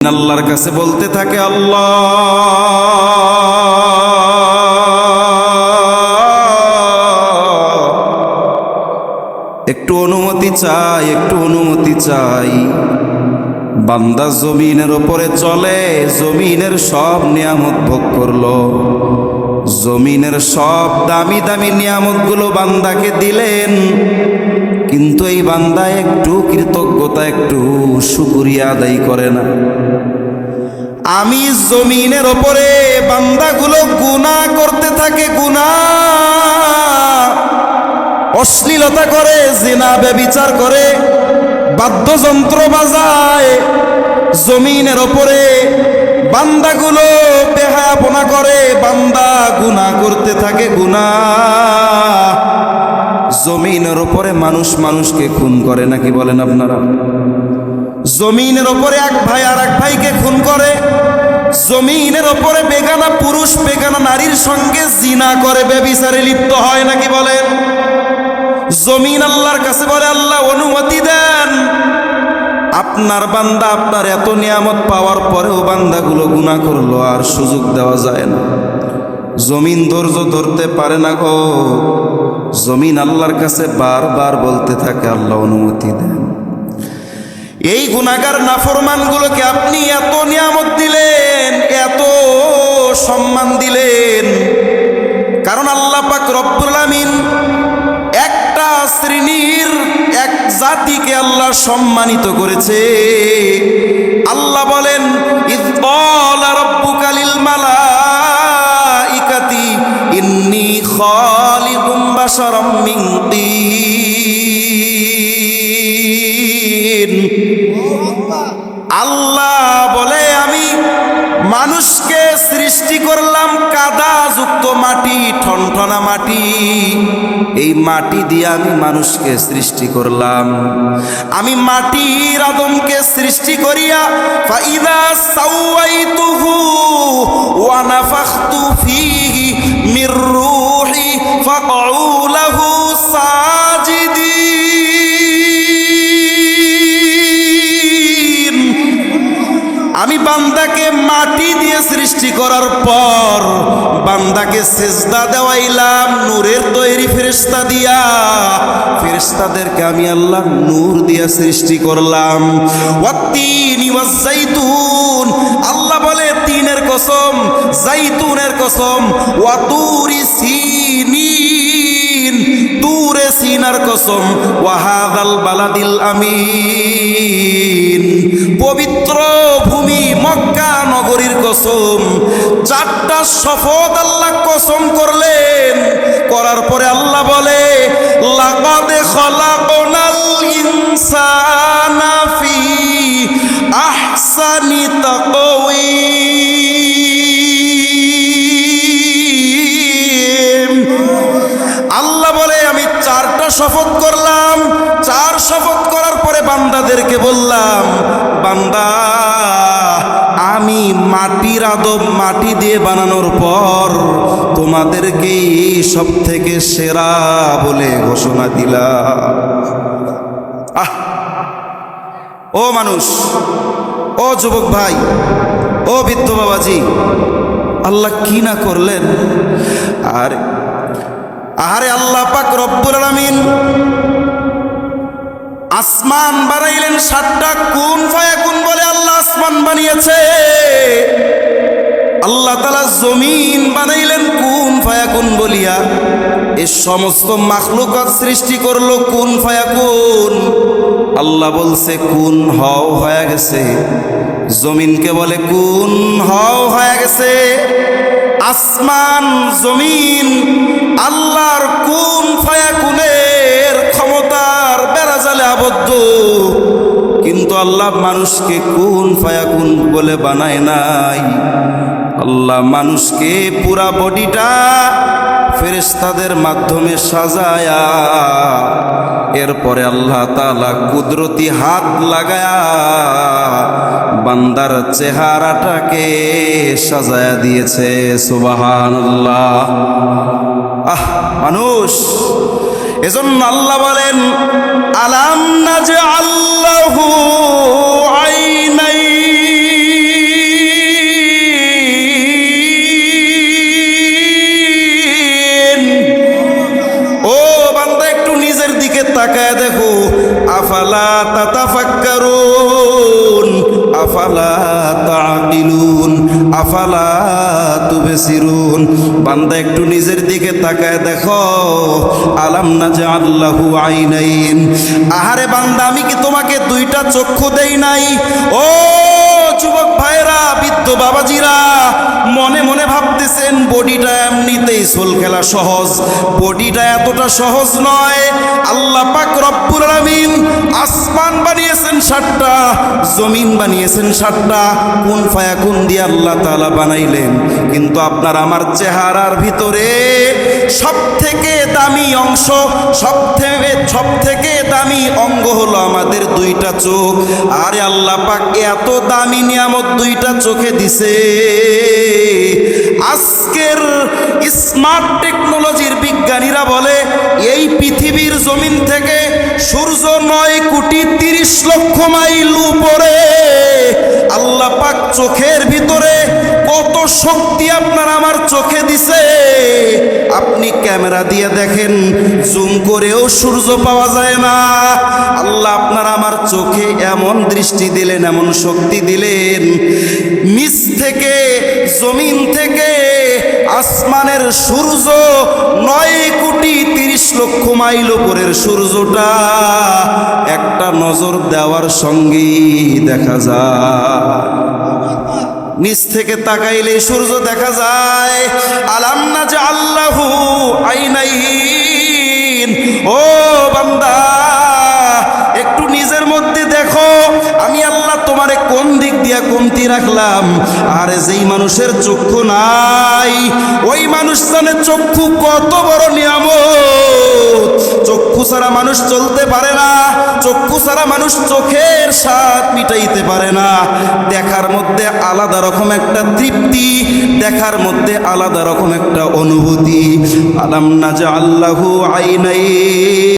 আল্লাহর কাছে বলতে থাকে, আল্লাহ একটু অনুমতি চাই, একটু অনুমতি চাই। বান্দা জমিনের ওপরে চলে, জমিনের সব নিয়ামত ভোগ করলো, জমিনের সব দামি দামি নিয়ামতগুলো বান্দাকে দিলেন, কিন্তু এই বান্দা একটু কৃতজ্ঞতা, একটু শুকরিয়া আদায় করে না। আমি জমিনের ওপরে বান্দাগুলো গুনাহ করতে থাকে, গুনাহ, অশ্লীলতা করে, জিনা ব্যভিচার করে, বাদ্যযন্ত্র বাজায়, জমিনের ওপরে বান্দাগুলো বেহায়াপনা করে, বান্দা গুনাহ করতে থাকে, গুনাহ। জমিনের ওপরে মানুষ মানুষকে খুন করে নাকি বলেন আপনারা? জমিনের ওপরে এক ভাই আর এক ভাইকে খুন করে, জমিনের ওপরে বেগানা পুরুষ বেগানা নারীর সঙ্গে জিনা করে, ব্যভিচারে লিপ্ত হয় নাকি বলেন? জমিন আল্লাহর কাছে বলে, আল্লাহ অনুমতি দেন, আপনার বান্দা আপনার এত নিয়ামত পাওয়ার পরেও বান্দাগুলো গুনাহ করলো, আর সুযোগ দেওয়া যায় না। জমিন ধৈর্য ধরতে পারে না গো। জমিন আল্লাহর কাছে বারবার বলতে থাকে, আল্লাহ অনুমতি দেন। এই গুনাহগার নাফরমানগুলোকে আপনি এত নিয়ামত দিলেন, এত সম্মান দিলেন, কারণ আল্লাহ পাক রব্বুল আমিন একটা শ্রেণীর এক জাতিকে আল্লাহ সম্মানিত করেছে। আল্লাহ বলেন, ইয ক্বালা রাব্বুকা লিল মালাইকাতি ইন্নী খালিকুম বাশারাম মিন তিন। আল্লাহ বলে, আমি মানুষকে সৃষ্টি করলাম কাদা যুক্ত মাটি, ঠনঠনা মাটি, এই মাটি দিয়ে আমি মানুষকে সৃষ্টি করলাম। আমি মাটির আদমকে সৃষ্টি করিয়া ফাইদা সাওয়াইতুহু ওয়া নাফাখতু ফীহি মির রূহি ফাকউ লাহু সাজিদিন। আমি বান্দাকে মাটি দিয়ে সৃষ্টি করার পর বান্দাকে সেজদা দেওয়াইলাম নূরের তৈরি ফেরেশতা দিয়া। ফেরেশতাদেরকে আমি আল্লাহ নূর দিয়া সৃষ্টি করলাম। ওয়াত্তিনি ওয়াজ্জাইতুন, আল্লাহ বলে তিনের কসম, জাইতুনের কসম, ওয়াতুরি সিনিন, তুরে সিনার কসম, ওয়াহাদাল বালাদিল আমিন, পবিত্র ভূমি মক্কা নগরীর কসম। চারটা শপথ আল্লাহ কসম করলেন। করার পরে আল্লাহ বলে, লাকাদ খলাকনাল ইনসানা ফি আহসানি তাকওয়িম। আল্লাহ বলে, আমি চারটা শপথ করলাম। চার শপথ করার পরে বান্দাদেরকে বললাম, বান্দা আমি মাটির আদম মাটি দিয়ে বানানোর পর তোমাদেরকে সব থেকে সেরা বলে ঘোষণা দিলাম। ও মানুষ, ও যুবক ভাই, ও বৃদ্ধ বাবাজি, আল্লাহ কি না করলেন! আরে আল্লাহ পাক রব্বুল আলামিন আসমান বানাইলেন 7টা, কুন ফায়াকুন বলে আল্লাহ আসমান বানিয়েছে। আল্লাহ তাআলা জমিন বানাইলেন কুন ফায়াকুন বলিয়া। এই সমস্ত মাখলুকাত সৃষ্টি করলো কুন ফায়াকুন। আল্লাহ বলছে কুন হও, হয়ে গেছে। জমিনকে বলে কুন হও, হয়ে গেছে। আসমান জমিন আল্লাহর কুন ফায়াকুনের ক্ষমতার বেড়াজালে আবদ্ধ, কিন্তু আল্লাহ মানুষকে কুন ফায়াকুন বলে বানায় নাই। আল্লাহ মানুষকে পুরা বডিটা ফেরেশতাদের মাধ্যমে সাজায়া, এরপরে আল্লাহ তাআলা কুদরতি হাত লাগায়া বান্দার চেহারাটাকে সাজায়া দিয়েছে। সুবহানাল্লাহ। মানুষ, এজন্য আল্লাহ বলেন, আলাম নাজআল লাহু আইনাইন, ফালা তাকিলুন আফালা তুবসিরুন। বান্দা একটু নিজের দিকে তাকায় দেখো, আলাম নাজআল লাহু আইনাইন। আহারে বান্দা, আমি কি তোমাকে দুইটা চক্ষু দেই নাই? ও যুবক ভাইরা, বৃদ্ধ বাবাজিরা, মনে মনে ভাবতেছেন বডিটা এমনিতেই সোল খেলা সহজ, বডিটা এতটা সহজ নয়। আল্লাহ পাক রব্বুল আলামিন আসমান বানিয়েছেন 7টা, জমিন বানিয়েছেন 7টা, কুন ফায়াকুন দিয়ে আল্লাহ তাআলা বানাইলেন। কিন্তু আপনার আমার চেহারার ভিতরে সবথেকে দামি অংশ, সবথেকে দামি অঙ্গ হলো আমাদের দুইটা চোখ। আরে আল্লাহ পাক এত দামি নিয়ামত দুইটা চোখে দিছে। আজকের স্মার্ট টেকনোলজির বিজ্ঞানীরা বলে এই পৃথিবীর জমিন থেকে সূর্য 9,30,00,000 মাইল উপরে। আল্লাহ পাক চোখের ভিতরে কত শক্তি আপনার আমার চোখে দিছে। আপনি ক্যামেরা দিয়ে দেখেন, জুম করেও সূর্য পাওয়া যায় না। আল্লাহ আপনার আমার চোখে এমন দৃষ্টি দিলেন, এমন শক্তি দিলেন, নিচ থেকে জমিন থেকে আসমানের সূর্য 9,30,00,000 মাইল উপরের সূর্যটা একটা নজর দেওয়ার সঙ্গেই দেখা যায়। নিচ থেকে তাকাইলে সূর্য দেখা যায়। আলাম নাজআল লাহু আইনাইন। ও বান্দা, একটু নিজের মধ্যে দেখো, আমি আল্লাহ তোমারে কোন দিক দিয়া কমতি রাখলাম। আর যেই মানুষের চক্ষু নাই, ওই মানুষ জানে চক্ষু কত বড় নিয়ামত। চক্ষু ছাড়া মানুষ চলতে পারে না, চক্ষু ছাড়া মানুষ চোখের স্বাদ মিটাইতে পারে না। দেখার মধ্যে আলাদা রকম একটা তৃপ্তি, দেখার মধ্যে আলাদা রকম একটা অনুভূতি। আলাম নাজআল লাহু আইনাইন।